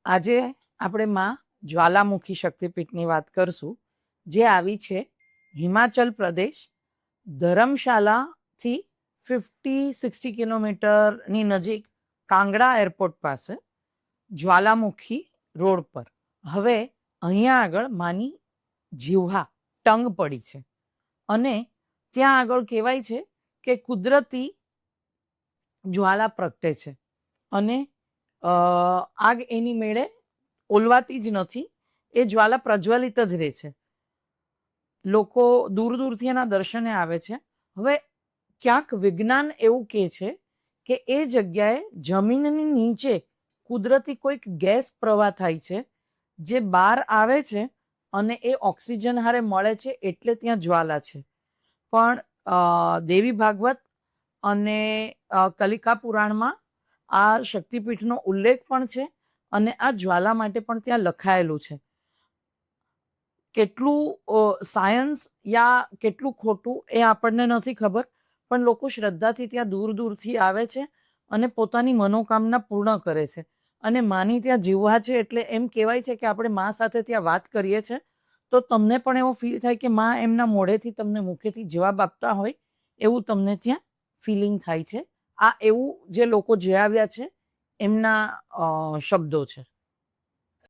આજે આપણે માં જ્વાલામુખી શક્તિપીઠની વાત કરશું, જે આવી છે હિમાચલ પ્રદેશ, ધર્મશાલાથી 50-60 કિલોમીટરની નજીક, કાંગડા એરપોર્ટ પાસે, જ્વાલામુખી રોડ પર. હવે અહીંયા આગળ માની જીહ્વા ટંગ પડી છે અને ત્યાં આગળ કહેવાય છે કે કુદરતી જ્વાલા પ્રગટે છે અને આગ એની મેળે ઓલવાતી જ નથી, એ જ્વાલા પ્રજ્વલિત જ રહે છે. લોકો દૂર દૂરથી એના દર્શને આવે છે. હવે ક્યાંક વિજ્ઞાન એવું કહે છે કે એ જગ્યાએ જમીનની નીચે કુદરતી કોઈક ગેસ પ્રવાહ થાય છે, જે બહાર આવે છે અને એ ઓક્સિજન હારે મળે છે, એટલે ત્યાં જ્વાલા છે. પણ દેવી ભાગવત અને કલિકા પુરાણમાં આ શક્તિપીઠનો ઉલ્લેખ પણ છે અને આ જ્વાલા માટે પણ ત્યાં લખાયેલું છે. કેટલું સાયન્સ યા કેટલું ખોટું એ આપણને નથી ખબર, પણ લોકો શ્રદ્ધાથી ત્યાં દૂર દૂરથી આવે છે અને પોતાની મનોકામના પૂર્ણ કરે છે. અને માની ત્યાં જીવવા છે, એટલે એમ કહેવાય છે કે આપણે મા સાથે ત્યાં વાત કરીએ છીએ તો તમને પણ એવો ફીલ થાય કે મા એમના મોઢેથી તમને મુખેથી જવાબ આપતા હોય એવું તમને ત્યાં ફિલિંગ થાય છે. આ એવું જે લોકો જે આવ્યા છે એમના શબ્દો છે.